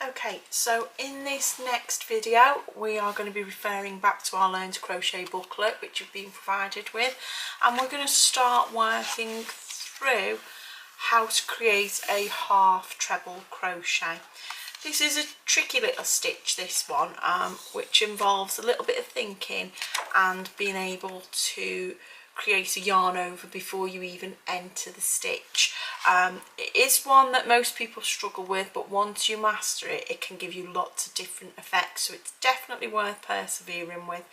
Okay, so in this next video we are going to be referring back to our Learn to Crochet booklet which you've been provided with, and we're going to start working through how to create a half treble crochet. This is a tricky little stitch, this one, which involves a little bit of thinking and being able to create a yarn over before you even enter the stitch. It is one that most people struggle with, but once you master it, it can give you lots of different effects, so it's definitely worth persevering with.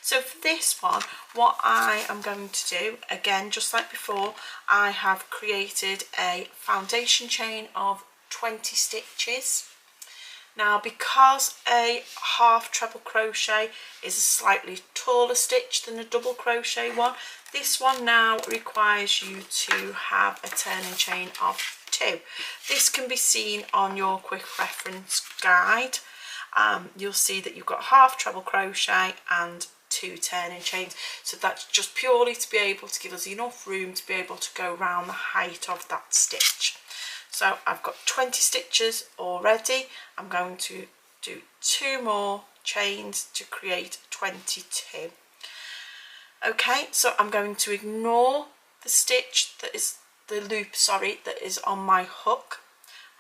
So for this one, what I am going to do, again just like before, I have created a foundation chain of 20 stitches. Now, because a half treble crochet is a slightly taller stitch than a double crochet one, this one now requires you to have a turning chain of 2. This can be seen on your quick reference guide. You'll see that you've got half treble crochet and 2 turning chains, so that's just purely to be able to give us enough room to be able to go around the height of that stitch. So I've got 20 stitches already. I'm going to do 2 more chains to create 22. Okay, so I'm going to ignore the stitch that is the loop, sorry, that is on my hook.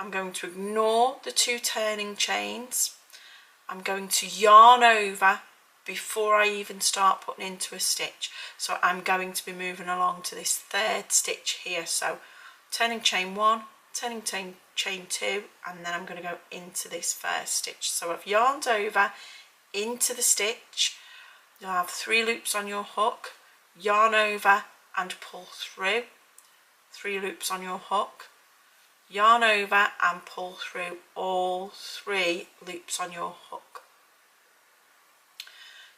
I'm going to ignore the 2 turning chains. I'm going to yarn over before I even start putting into a stitch. So I'm going to be moving along to this 3rd stitch here. So turning chain 1, turning chain 2, and then I'm going to go into this first stitch. So I've yarned over into the stitch. You'll have 3 loops on your hook, yarn over and pull through, 3 loops on your hook, yarn over and pull through all 3 loops on your hook.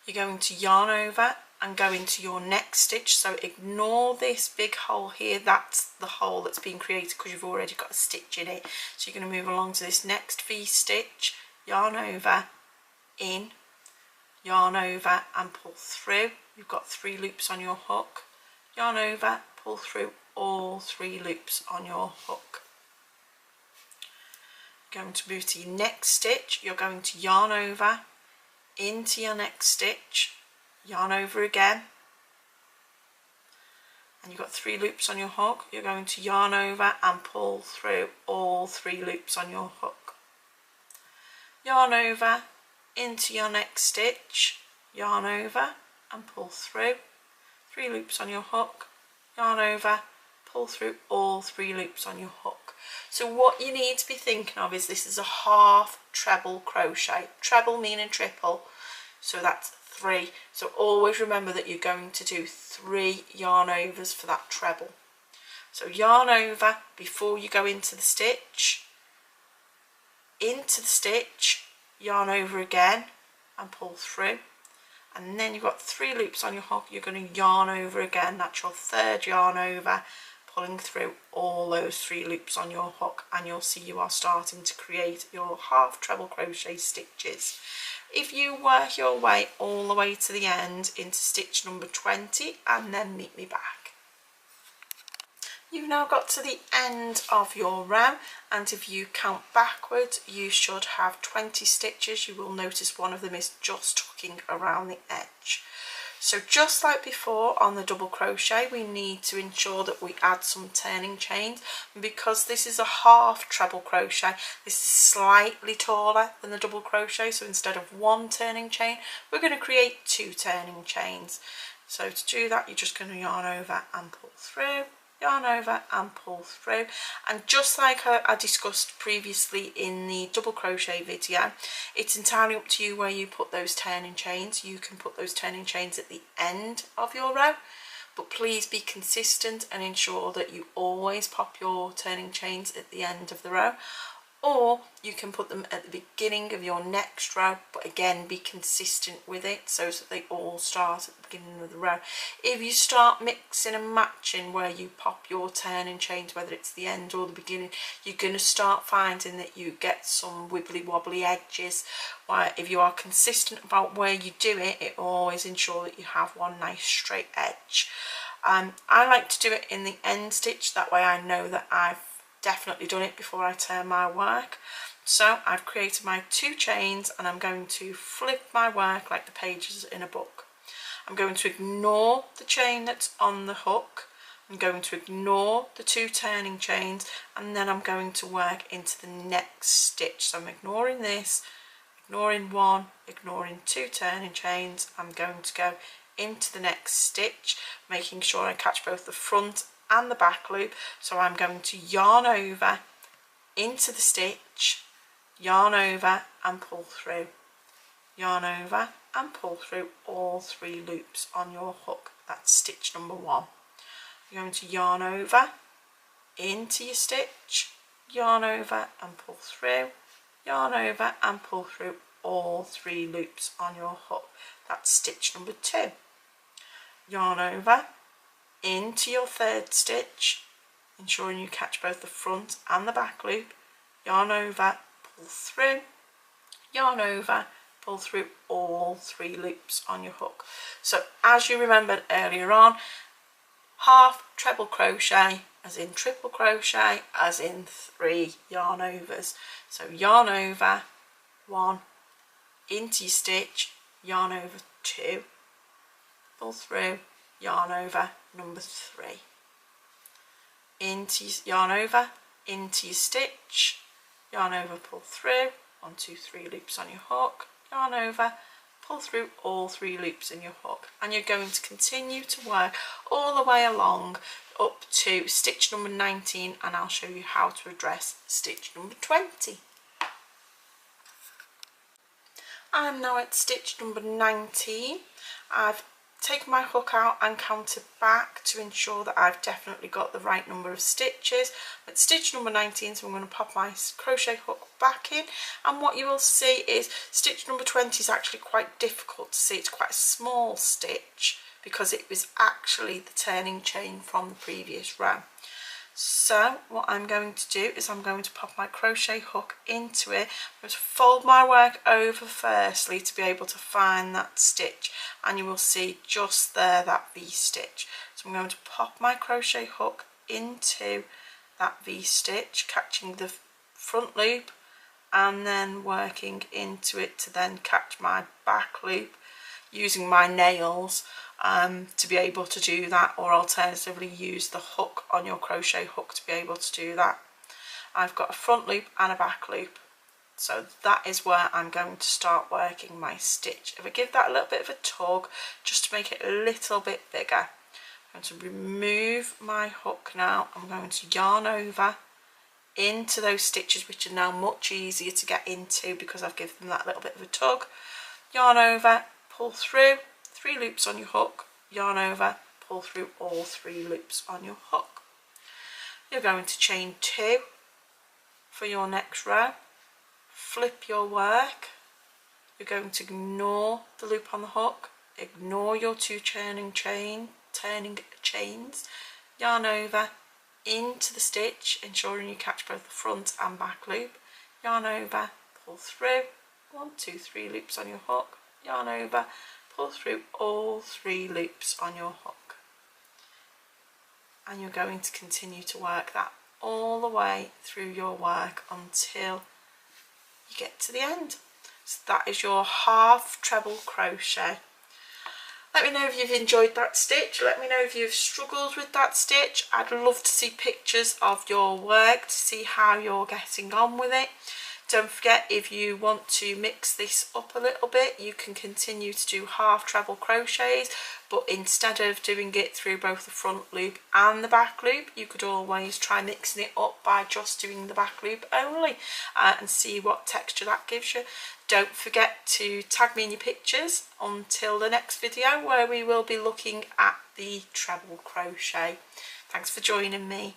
You're going to yarn over and go into your next stitch, so ignore this big hole here, that's the hole that's been created because you've already got a stitch in it. So you're going to move along to this next V stitch, yarn over, in, yarn over and pull through. You've got 3 loops on your hook, yarn over, pull through all 3 loops on your hook. You're going to move to your next stitch, you're going to yarn over into your next stitch, yarn over again, and you've got 3 loops on your hook. You're going to yarn over and pull through all 3 loops on your hook, yarn over into your next stitch, yarn over and pull through, 3 loops on your hook, yarn over, pull through all 3 loops on your hook. So what you need to be thinking of is this is a half treble crochet, treble meaning triple, so that's 3. So always remember that you're going to do 3 yarn overs for that treble. So yarn over before you go into the stitch, into the stitch, yarn over again and pull through, and then you've got 3 loops on your hook. You're going to yarn over again, that's your 3rd yarn over, pulling through all those 3 loops on your hook, and you'll see you are starting to create your half treble crochet stitches. If you work your way all the way to the end into stitch number 20 and then meet me back. You've now got to the end of your row, and if you count backwards you should have 20 stitches. You will notice one of them is just tucking around the edge. So just like before on the double crochet, we need to ensure that we add some turning chains, and because this is a half treble crochet, this is slightly taller than the double crochet, so instead of 1 turning chain we're going to create 2 turning chains. So to do that you're just going to yarn over and pull through, yarn over and pull through, and just like I discussed previously in the double crochet video, it's entirely up to you where you put those turning chains. You can put those turning chains at the end of your row, but please be consistent and ensure that you always pop your turning chains at the end of the row, or you can put them at the beginning of your next row, but again be consistent with it so that they all start at the beginning of the row. If you start mixing and matching where you pop your turning chains, whether it's the end or the beginning, you're going to start finding that you get some wibbly wobbly edges. Where if you are consistent about where you do it, it will always ensure that you have one nice straight edge. I like to do it in the end stitch, that way I know that I've definitely done it before I turn my work. So I've created my 2 chains and I'm going to flip my work like the pages in a book. I'm going to ignore the chain that's on the hook. I'm going to ignore the 2 turning chains, and then I'm going to work into the next stitch. So I'm ignoring this, ignoring 1, ignoring 2 turning chains. I'm going to go into the next stitch, making sure I catch both the front and the back loop. So I'm going to yarn over into the stitch, yarn over and pull through, yarn over and pull through all 3 loops on your hook. That's stitch number 1. You're going to yarn over into your stitch, yarn over and pull through, yarn over and pull through all 3 loops on your hook. That's stitch number 2. Yarn over into your 3rd stitch, ensuring you catch both the front and the back loop, yarn over, pull through, yarn over, pull through all 3 loops on your hook. So as you remembered earlier on, half treble crochet as in triple crochet as in 3 yarn overs. So yarn over 1, into your stitch, yarn over 2, pull through, yarn over number 3, into yarn over, into your stitch, yarn over, pull through, 1, 2, 3 loops on your hook, yarn over, pull through all 3 loops in your hook, and you're going to continue to work all the way along up to stitch number 19, and I'll show you how to address stitch number 20. I'm now at stitch number 19. I've taken my hook out and counted back to ensure that I've definitely got the right number of stitches. At stitch number 19, so I'm going to pop my crochet hook back in, and what you will see is stitch number 20 is actually quite difficult to see. It's quite a small stitch because it was actually the turning chain from the previous row. So what I'm going to do is I'm going to pop my crochet hook into it. I'm going to fold my work over firstly to be able to find that stitch, and you will see just there that V-stitch. So I'm going to pop my crochet hook into that V-stitch, catching the front loop and then working into it to then catch my back loop using my nails to be able to do that, or alternatively use the hook on your crochet hook to be able to do that. I've got a front loop and a back loop, so that is where I'm going to start working my stitch. If I give that a little bit of a tug just to make it a little bit bigger, I'm going to remove my hook now. I'm going to yarn over into those stitches, which are now much easier to get into because I've given them that little bit of a tug. Yarn over, pull through 3 loops on your hook, yarn over, pull through all 3 loops on your hook. You're going to chain 2 for your next row, flip your work, you're going to ignore the loop on the hook, ignore your 2 turning chains, yarn over into the stitch, ensuring you catch both the front and back loop, yarn over, pull through, 1, 2, 3 loops on your hook, yarn over, pull through all 3 loops on your hook, and you're going to continue to work that all the way through your work until you get to the end. So that is your half treble crochet. Let me know if you've enjoyed that stitch. Let me know if you've struggled with that stitch. I'd love to see pictures of your work to see how you're getting on with it. Don't forget, if you want to mix this up a little bit, you can continue to do half treble crochets, but instead of doing it through both the front loop and the back loop, you could always try mixing it up by just doing the back loop only and see what texture that gives you. Don't forget to tag me in your pictures until the next video, where we will be looking at the treble crochet. Thanks for joining me.